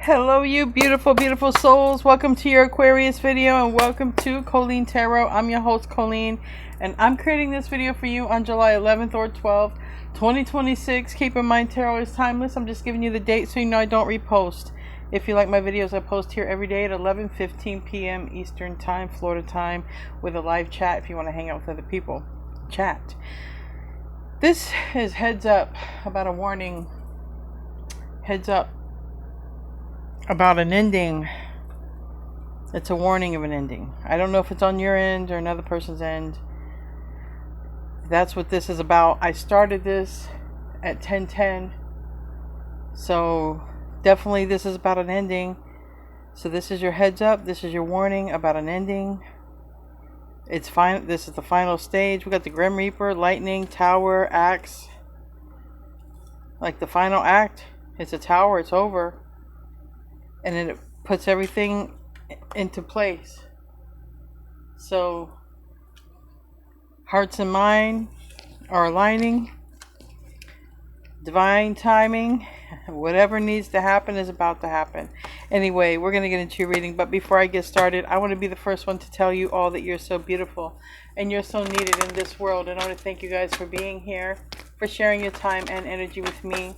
Hello you beautiful, beautiful souls. Welcome to your Aquarius video and welcome to Colleen Tarot. I'm your host Colleen and I'm creating this video for you on July 11th or 12th, 2026. Keep in mind tarot is timeless. I'm just giving you the date so you know I don't repost. If you like my videos, I post here every day at 11:15 p.m. Eastern Time, Florida time, with a live chat if you want to hang out with other people. Chat. This is heads up about a warning. Heads up about an ending. It's a warning of an ending. I don't know if it's on your end or another person's end. That's what this is about. I started this at 10:10, so definitely this is about an ending. So this is your heads up. This is your warning about an ending. It's fine. This is the final stage. We got the Grim Reaper, Lightning, Tower, Axe. Like the final act. It's a tower. It's over. And it puts everything into place. So hearts and mind are aligning. Divine timing. Whatever needs to happen is about to happen. Anyway, we're going to get into your reading. But before I get started, I want to be the first one to tell you all that you're so beautiful. And you're so needed in this world. And I want to thank you guys for being here. For sharing your time and energy with me.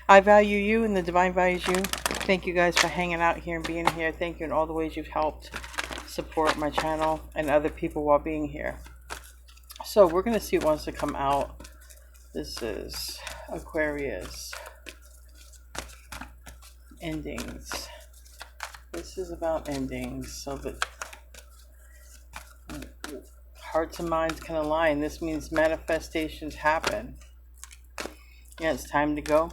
I value you and the divine values you. Thank you guys for hanging out here and being here. Thank you in all the ways you've helped support my channel and other people while being here. So we're going to see what wants to come out. This is Aquarius. Endings. This is about endings so that hearts and minds can align. This means manifestations happen. Yeah, it's time to go.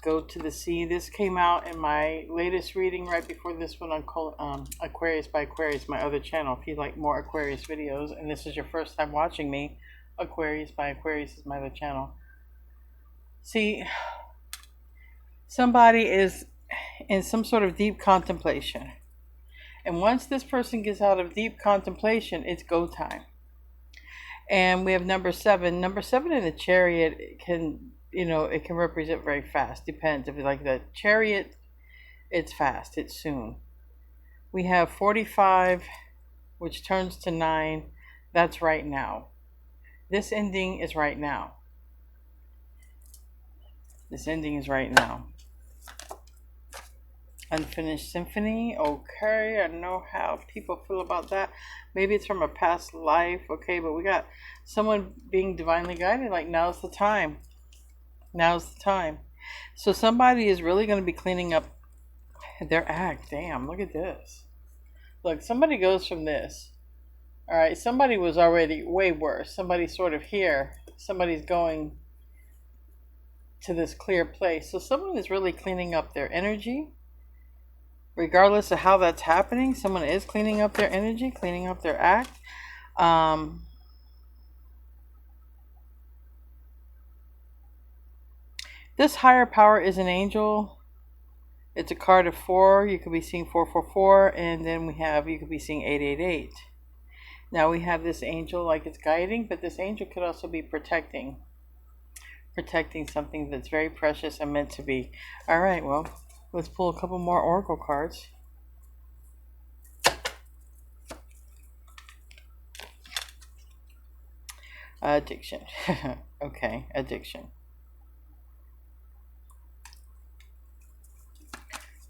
Go to the sea. This came out in my latest reading right before this one on Aquarius by Aquarius, my other channel. If you like more Aquarius videos and this is your first time watching me, Aquarius by Aquarius is my other channel. See, somebody is in some sort of deep contemplation. And once this person gets out of deep contemplation, it's go time. And we have number 7. Number 7 in the Chariot can... it can represent very fast. Depends. If you like the Chariot, it's fast. It's soon. We have 45, which turns to 9. That's right now. This ending is right now. This ending is right now. Unfinished symphony. Okay, I know how people feel about that. Maybe it's from a past life. Okay, but we got someone being divinely guided. Like, now's the time. Now's the time. So somebody is really going to be cleaning up their act. Damn, look at this. Look, somebody goes from this. All right, somebody was already way worse. Somebody's sort of here. Somebody's going to this clear place. So someone is really cleaning up their energy. Regardless of how that's happening, someone is cleaning up their energy, cleaning up their act. This higher power is an angel. It's a card of 4. You could be seeing 444, and then you could be seeing 888. Now we have this angel like it's guiding, but this angel could also be protecting something that's very precious and meant to be. All right, well, let's pull a couple more oracle cards. Addiction. Okay, addiction.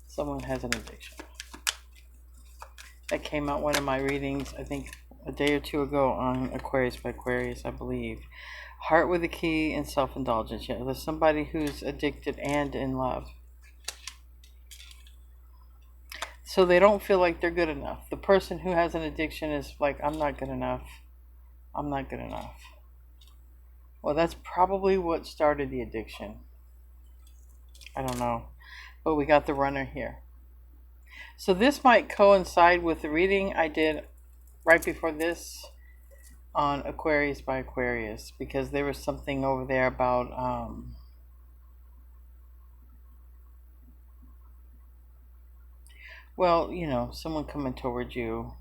Someone has an addiction. That came out one of my readings, I think a day or two ago on Aquarius by Aquarius, I believe. Heart with a key and self-indulgence. Yeah, there's somebody who's addicted and in love. So they don't feel like they're good enough. The person who has an addiction is like, I'm not good enough. I'm not good enough. Well, that's probably what started the addiction. I don't know. But we got the runner here. So this might coincide with the reading I did right before this on Aquarius by Aquarius. Because there was something over there about... well, someone coming towards you.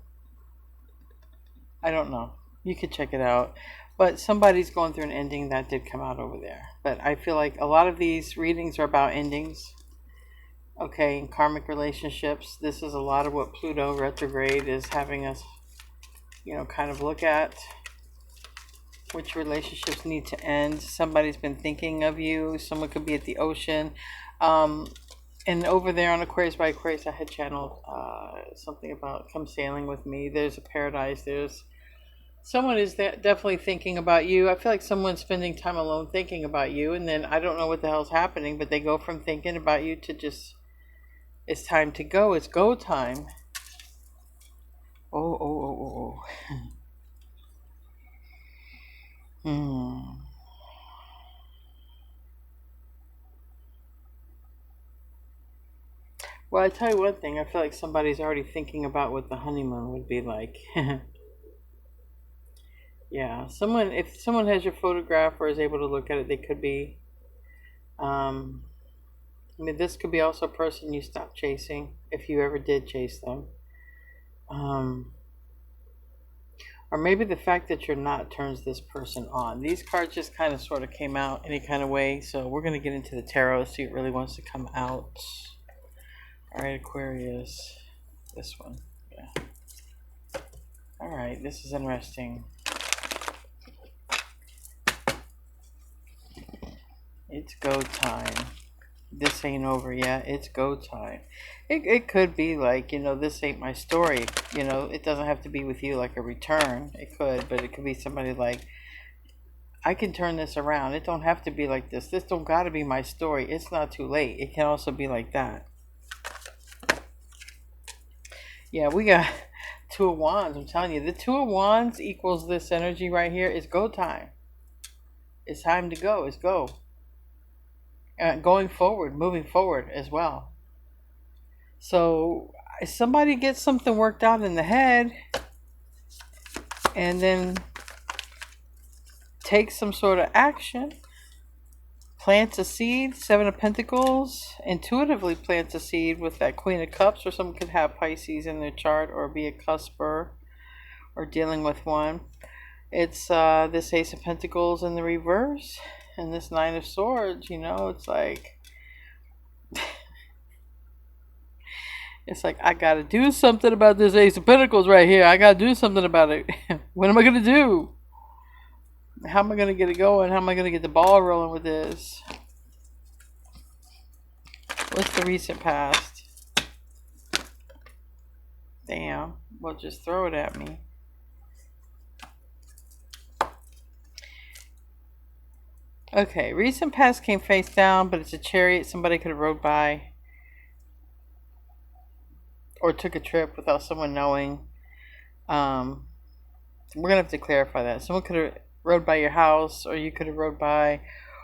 I don't know. You could check it out. But somebody's going through an ending that did come out over there. But I feel like a lot of these readings are about endings. Okay, in karmic relationships, this is a lot of what Pluto retrograde is having us, kind of look at. Which relationships need to end. Somebody's been thinking of you. Someone could be at the ocean. And over there on Aquarius by Aquarius, I had channeled something about come sailing with me. There's a paradise. There's someone is definitely thinking about you. I feel like someone's spending time alone thinking about you. And then I don't know what the hell's happening, but they go from thinking about you to just, it's time to go. It's go time. Oh. Well, I tell you one thing. I feel like somebody's already thinking about what the honeymoon would be like. Yeah, if someone has your photograph or is able to look at it, they could be. I mean, this could be also a person you stopped chasing if you ever did chase them. Or maybe the fact that you're not turns this person on. These cards just kind of sort of came out any kind of way. So we're going to get into the tarot, see what really wants to come out. All right, Aquarius. This one. Yeah. All right, this is interesting. It's go time. This ain't over yet. It's go time. It could be like, this ain't my story. It doesn't have to be with you like a return. It could, but it could be somebody like, I can turn this around. It don't have to be like this. This don't got to be my story. It's not too late. It can also be like that. Yeah, we got Two of Wands. I'm telling you, the Two of Wands equals this energy right here. It's go time. It's time to go. It's go. Going forward, moving forward as well. So if somebody gets something worked out in the head and then takes some sort of action, plants a seed, Seven of Pentacles, intuitively plants a seed with that Queen of Cups, or someone could have Pisces in their chart or be a cusper or dealing with one. It's this Ace of Pentacles in the reverse and this Nine of Swords. It's like I gotta do something about this Ace of Pentacles right here. I gotta do something about it. What am I gonna do? How am I gonna get it going? How am I gonna get the ball rolling with this? What's the recent past? Damn. Well, just throw it at me. Okay, recent past came face down, but it's a chariot somebody could have rode by. Or took a trip without someone knowing. We're going to have to clarify that. Someone could have rode by your house, or you could have rode by,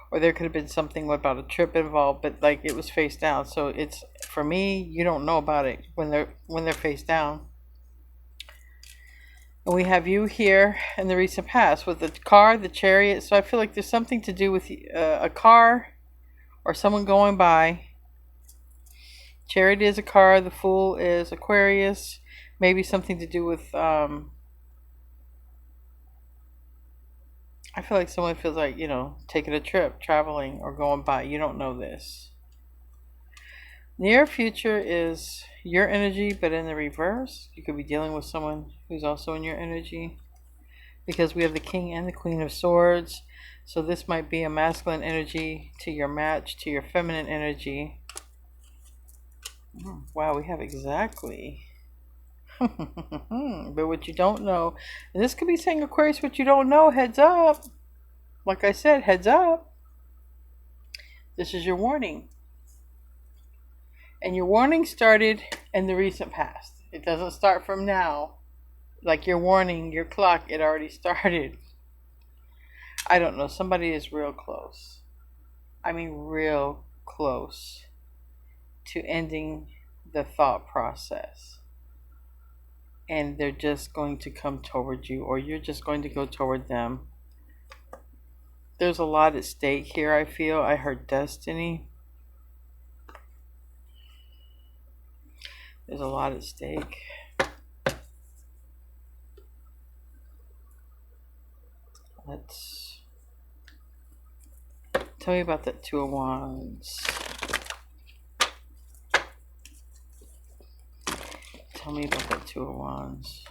or there could have been something about a trip involved, but like it was face down. So it's, for me, you don't know about it when they're face down. And we have you here in the recent past with the car, the chariot. So I feel like there's something to do with a car or someone going by. Chariot is a car. The Fool is Aquarius. Maybe something to do with... I feel like someone feels like, taking a trip, traveling, or going by. You don't know this. Near future is your energy, but in the reverse. You could be dealing with someone who's also in your energy. Because we have the King and the Queen of Swords. So this might be a masculine energy to your match, to your feminine energy. Wow, we have exactly. But what you don't know, and this could be saying, Aquarius, what you don't know, heads up. Like I said, heads up. This is your warning. And your warning started in the recent past. It doesn't start from now. Like your warning, your clock, it already started. I don't know. Somebody is real close. I mean, real close to ending the thought process. And they're just going to come toward you, or you're just going to go toward them. There's a lot at stake here, I feel. I heard destiny. There's a lot at stake. Let's... Tell me about that Two of Wands. Tell me about that Two of Wands.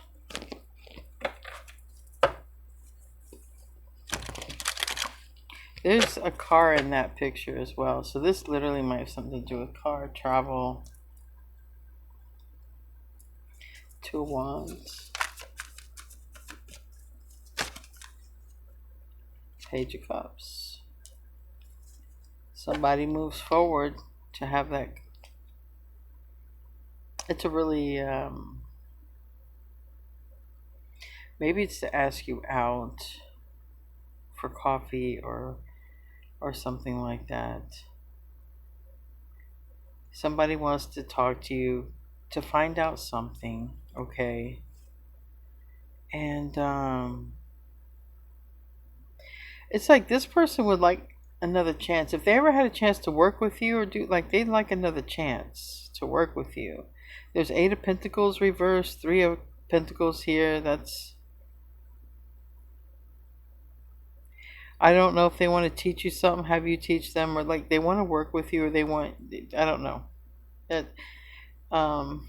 There's a car in that picture as well. So this literally might have something to do with car, travel. Two of Wands. Page of Cups. Somebody moves forward to have that. It's a really, maybe it's to ask you out for coffee or something like that. Somebody wants to talk to you to find out something, okay? And it's like this person would like another chance. If they ever had a chance to work with you or do, like, they'd like another chance to work with you. There's Eight of Pentacles reversed, Three of Pentacles here. That's, I don't know if they want to teach you something, have you teach them, or like they want to work with you, or they want, I don't know. That, and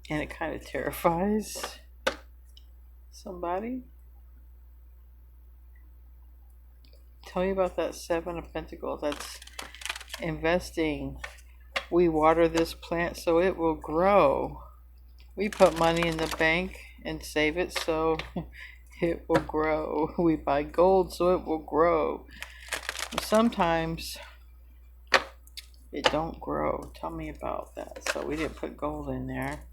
it kind of terrifies somebody. Tell me about that Seven of Pentacles. That's investing. We water this plant so it will grow. We put money in the bank and save it so it will grow. We buy gold so it will grow. Sometimes it don't grow. Tell me about that. So we didn't put gold in there.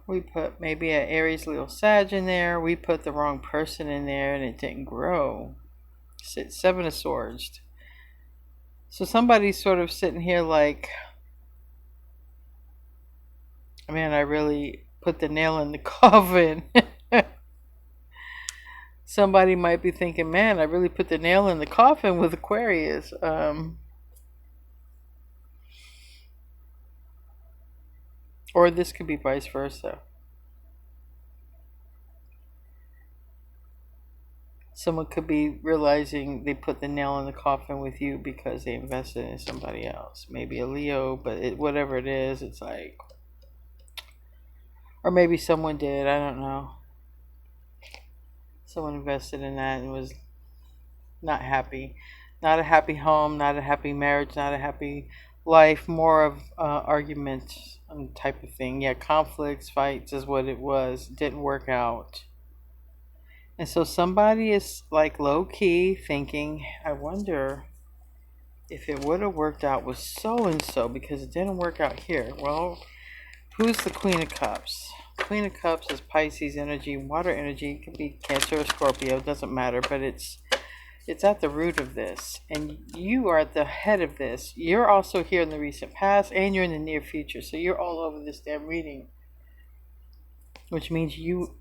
We put maybe an Aries, Leo, Sag in there. We put the wrong person in there and it didn't grow. Seven of Swords. So somebody's sort of sitting here like, man, I really put the nail in the coffin. Somebody might be thinking, man, I really put the nail in the coffin with Aquarius. Or this could be vice versa. Someone could be realizing they put the nail in the coffin with you because they invested in somebody else. Maybe a Leo, but whatever it is, it's like... Or maybe someone did, I don't know. Someone invested in that and was not happy. Not a happy home, not a happy marriage, not a happy life. More of arguments type of thing. Yeah, conflicts, fights is what it was. It didn't work out. And so somebody is like low-key thinking, I wonder if it would have worked out with so-and-so because it didn't work out here. Well, who's the Queen of Cups? Queen of Cups is Pisces energy, water energy. It could be Cancer or Scorpio, it doesn't matter, but it's at the root of this. And you are at the head of this. You're also here in the recent past and you're in the near future. So you're all over this damn reading. Which means you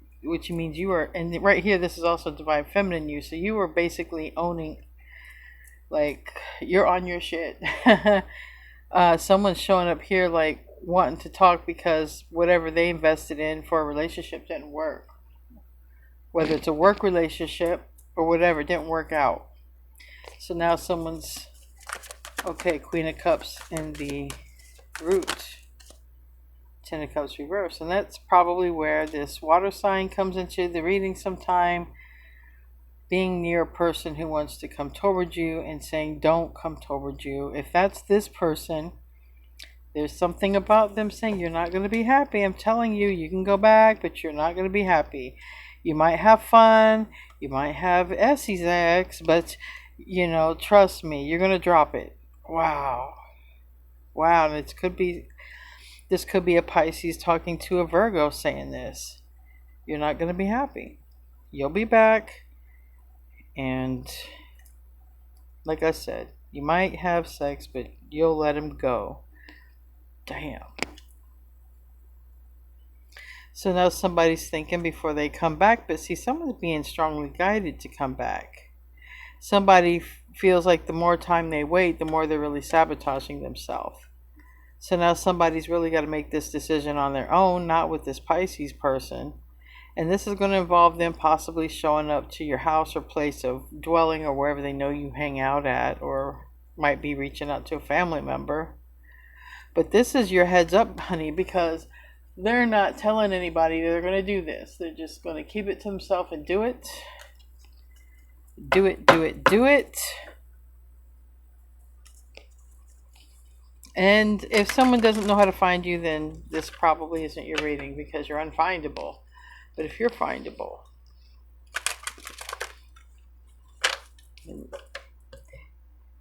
are, and right here, this is also Divine Feminine you. So you are basically owning, like, you're on your shit. Someone's showing up here like wanting to talk because whatever they invested in for a relationship didn't work. Whether it's a work relationship or whatever, it didn't work out. So now someone's, okay, Queen of Cups in the root. Ten of Cups reversed. And that's probably where this water sign comes into the reading sometime. Being near a person who wants to come towards you and saying, don't come towards you. If that's this person, there's something about them saying, you're not going to be happy. I'm telling you, you can go back, but you're not going to be happy. You might have fun. You might have sex, but, you know, trust me, you're going to drop it. Wow. Wow. And this could be a Pisces talking to a Virgo saying this. You're not going to be happy. You'll be back. And like I said, you might have sex, but you'll let him go. Damn. So now somebody's thinking before they come back, but see, someone's being strongly guided to come back. Somebody feels like the more time they wait, the more they're really sabotaging themselves. So now somebody's really got to make this decision on their own, not with this Pisces person. And this is going to involve them possibly showing up to your house or place of dwelling or wherever they know you hang out at, or might be reaching out to a family member. But this is your heads up, honey, because they're not telling anybody they're going to do this. They're just going to keep it to themselves and do it. Do it, do it, do it. And if someone doesn't know how to find you, then this probably isn't your reading because you're unfindable. But if you're findable,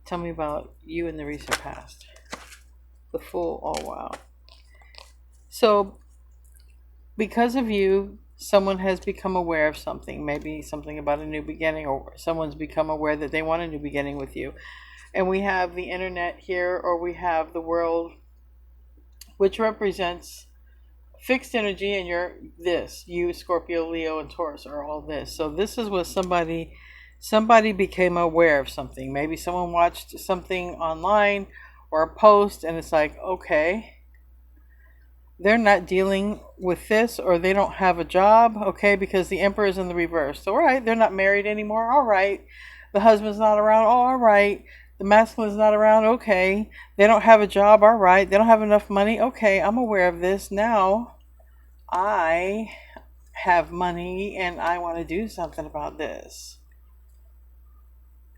tell me about you in the recent past. The Fool, oh wow. So, because of you, someone has become aware of something. Maybe something about a new beginning, or someone's become aware that they want a new beginning with you. And we have the internet here, or we have the world, which represents fixed energy, and you, Scorpio, Leo, and Taurus are all this. So this is what somebody became aware of something. Maybe someone watched something online or a post, and it's like, okay, they're not dealing with this, or they don't have a job, okay, because the Emperor is in the reverse. So, all right, they're not married anymore, all right. The husband's not around, oh, all right. The masculine's not around, okay. They don't have a job, all right. They don't have enough money, okay. I'm aware of this. Now, I have money, and I want to do something about this.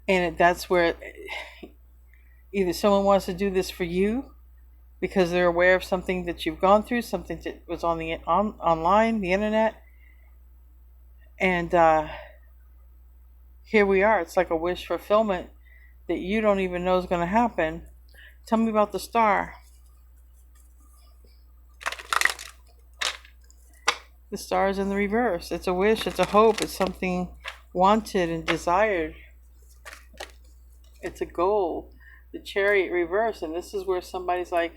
And that's where either someone wants to do this for you, because they're aware of something that you've gone through, something that was on the online, the internet, and here we are. It's like a wish fulfillment that you don't even know is going to happen. Tell me about the Star. The Star is in the reverse. It's a wish, it's a hope, it's something wanted and desired. It's a goal. The Chariot reverse, and this is where somebody's like,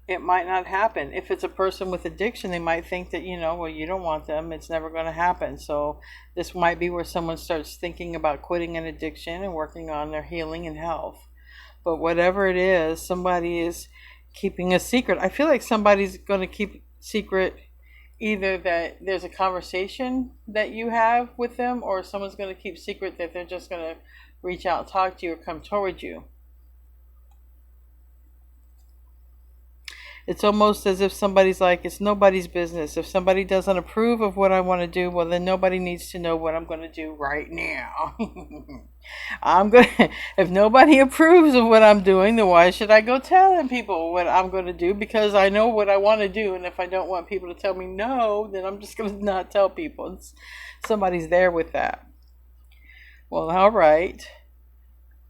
it might not happen. If it's a person with addiction, they might think that, well, you don't want them. It's never going to happen. So this might be where someone starts thinking about quitting an addiction and working on their healing and health. But whatever it is, somebody is keeping a secret. I feel like somebody's going to keep secret either that there's a conversation that you have with them, or someone's going to keep secret that they're just going to reach out, talk to you, or come toward you. It's almost as if somebody's like, it's nobody's business. If somebody doesn't approve of what I want to do, well, then nobody needs to know what I'm going to do right now. If nobody approves of what I'm doing, then why should I go telling people what I'm going to do? Because I know what I want to do. And if I don't want people to tell me no, then I'm just going to not tell people. Somebody's there with that. Well, all right.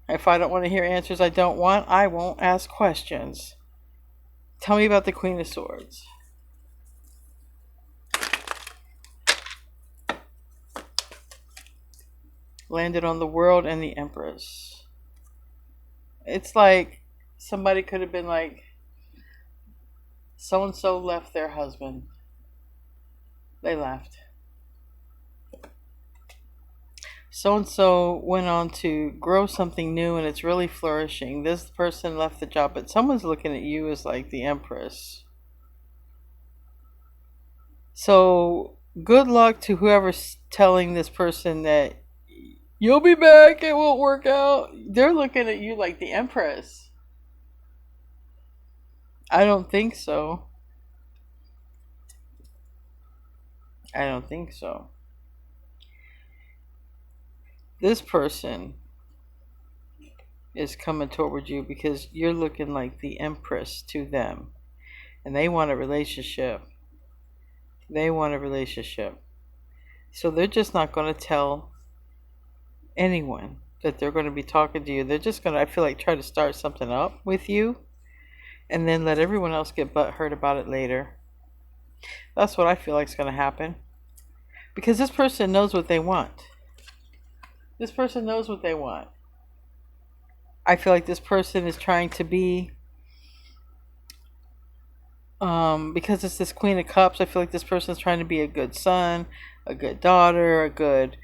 If I don't want to hear answers I don't want, I won't ask questions. Tell me about the Queen of Swords. Landed on the World and the Empress. It's like somebody could have been like, so-and-so left their husband. They left. So-and-so went on to grow something new and it's really flourishing. This person left the job, but someone's looking at you as like the Empress. So good luck to whoever's telling this person that you'll be back, it won't work out. They're looking at you like the Empress. I don't think so. I don't think so. This person is coming toward you because you're looking like the Empress to them. And they want a relationship. They want a relationship. So they're just not going to tell anyone that they're going to be talking to you. They're just going to, I feel like, try to start something up with you. And then let everyone else get butthurt about it later. That's what I feel like is going to happen. Because this person knows what they want. This person knows what they want. I feel like this person is trying to be, because it's this Queen of Cups, I feel like this person is trying to be a good son, a good daughter, a good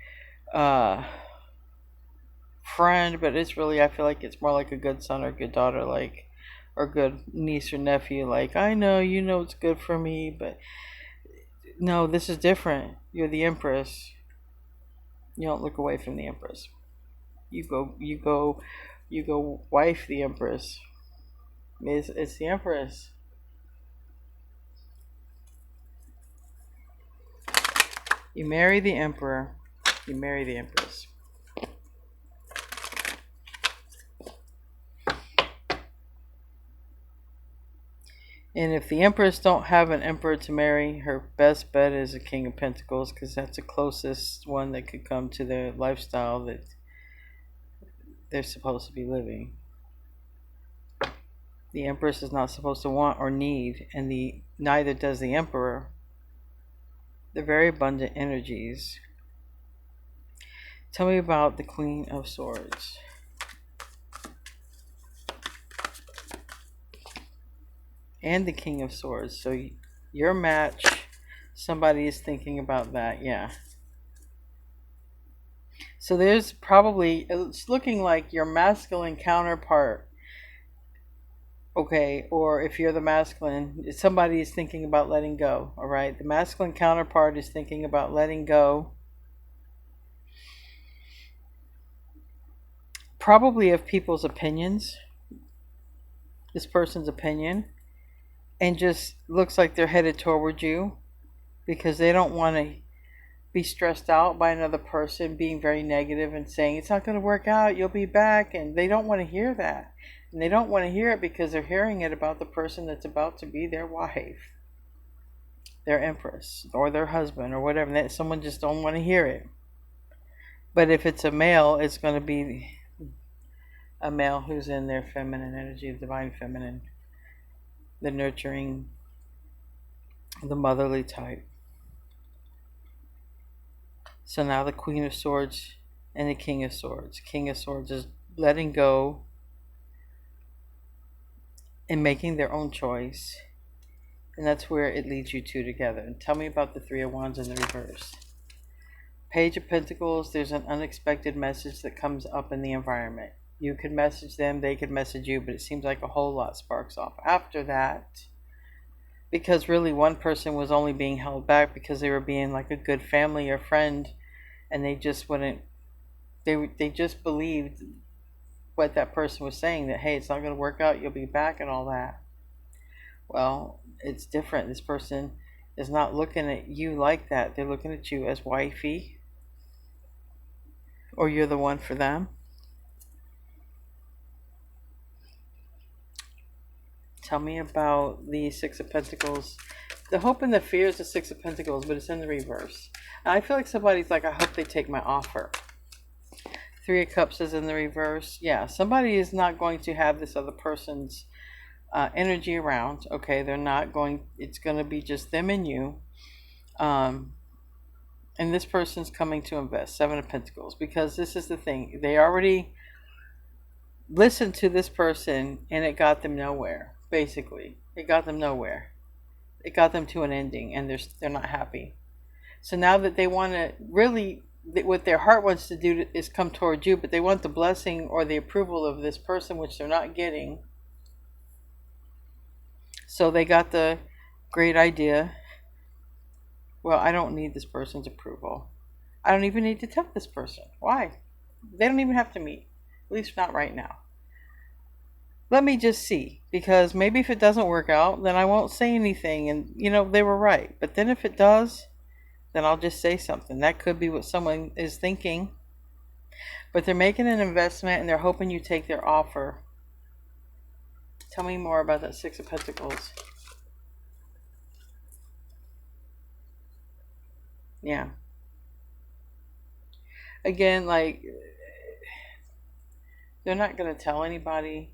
friend, but it's really, I feel like it's more like a good son or a good daughter, like, or good niece or nephew, like, I know, you know it's good for me, but no, this is different. You're the Empress. You don't look away from the Empress. You go You go wife the Empress. It's the Empress. You marry the Emperor. You marry the Empress. And if the Empress don't have an Emperor to marry, her best bet is a King of Pentacles, because that's the closest one that could come to their lifestyle that they're supposed to be living. The Empress is not supposed to want or need, and neither does the Emperor. They're very abundant energies. Tell me about the Queen of Swords. And the King of Swords. So your match, somebody is thinking about that. Yeah. So there's probably, it's looking like your masculine counterpart. Okay. Or if you're the masculine, somebody is thinking about letting go. All right. The masculine counterpart is thinking about letting go. Probably of people's opinions. This person's opinion. And just looks like they're headed toward you because they don't want to be stressed out by another person being very negative and saying it's not going to work out, you'll be back, and they don't want to hear that. And they don't want to hear it because they're hearing it about the person that's about to be their wife, their Empress, or their husband, or whatever. Someone just don't want to hear it. But if it's a male, it's going to be a male who's in their feminine energy, the divine feminine, the nurturing, the motherly type. So now the Queen of Swords and the King of Swords. King of Swords is letting go and making their own choice. And that's where it leads you two together. And tell me about the Three of Wands in the reverse. Page of Pentacles, there's an unexpected message that comes up in the environment. You could message them, they could message you, but it seems like a whole lot sparks off after that. Because really one person was only being held back because they were being like a good family or friend, and they just wouldn't, they just believed what that person was saying, that hey, it's not going to work out, you'll be back and all that. Well, it's different. This person is not looking at you like that. They're looking at you as wifey, or you're the one for them. Tell me about the Six of Pentacles. The hope and the fear is the Six of Pentacles, but it's in the reverse. And I feel like somebody's like, I hope they take my offer. Three of Cups is in the reverse. Yeah, somebody is not going to have this other person's energy around. Okay, they're not going, it's going to be just them and you. And this person's coming to invest. Seven of Pentacles. Because this is the thing. They already listened to this person and it got them nowhere. Basically, it got them nowhere. It got them to an ending, and they're not happy. So now that they want to really, what their heart wants to do is come towards you, but they want the blessing or the approval of this person, which they're not getting. So they got the great idea. Well, I don't need this person's approval. I don't even need to tell this person. Why? They don't even have to meet. At least not right now. Let me just see, because maybe if it doesn't work out, then I won't say anything, and you know, they were right. But then if it does, then I'll just say something. That could be what someone is thinking. But they're making an investment and they're hoping you take their offer. Tell me more about that Six of Pentacles. Yeah. Again, like, they're not going to tell anybody.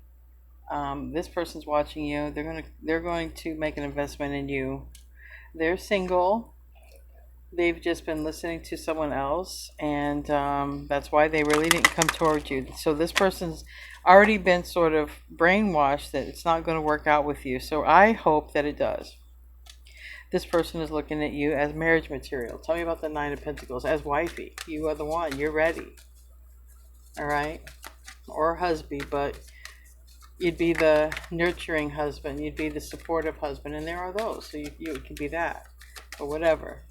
This person's watching you. They're going to make an investment in you. They're single. They've just been listening to someone else, and that's why they really didn't come towards you. So this person's already been sort of brainwashed that it's not going to work out with you. So I hope that it does. This person is looking at you as marriage material. Tell me about the Nine of Pentacles. As wifey. You are the one. You're ready. All right? Or husband, but you'd be the nurturing husband. You'd be the supportive husband. And there are those. So you can be that. Or whatever.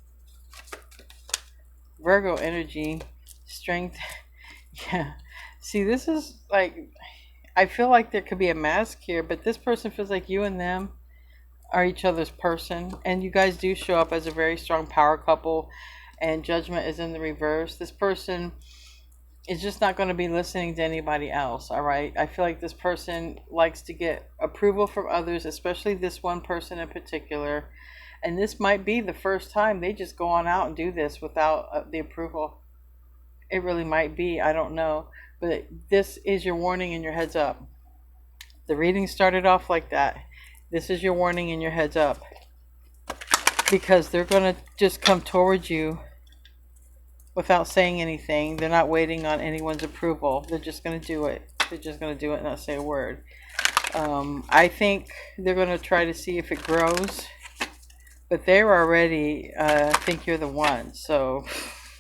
Virgo energy. Strength. Yeah. See, this is like, I feel like there could be a mask here, but this person feels like you and them are each other's person, and you guys do show up as a very strong power couple, and Judgment is in the reverse. This person is just not going to be listening to anybody else. All right, I feel like this person likes to get approval from others, especially this one person in particular, and this might be the first time they just go on out and do this without the approval. It really might be, I don't know, but this is your warning and your heads up. The reading started off like that. This is your warning and your heads up, because they're going to just come towards you without saying anything. They're not waiting on anyone's approval. They're just going to do it. They're just going to do it and not say a word. I think they're going to try to see if it grows, but they're already think you're the one. So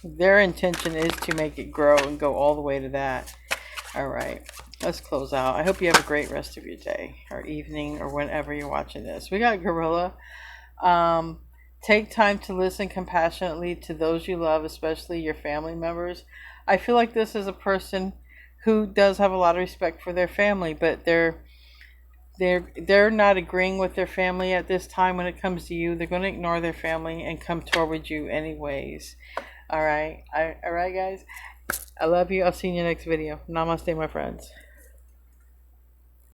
their intention is to make it grow and go all the way to that. All right, let's close out. I hope you have a great rest of your day or evening or whenever you're watching this. We got Gorilla. Take time to listen compassionately to those you love, especially your family members. I feel like this is a person who does have a lot of respect for their family, but they're not agreeing with their family at this time when it comes to you. They're going to ignore their family and come toward you anyways. All right, guys. I love you. I'll see you in your next video. Namaste, my friends.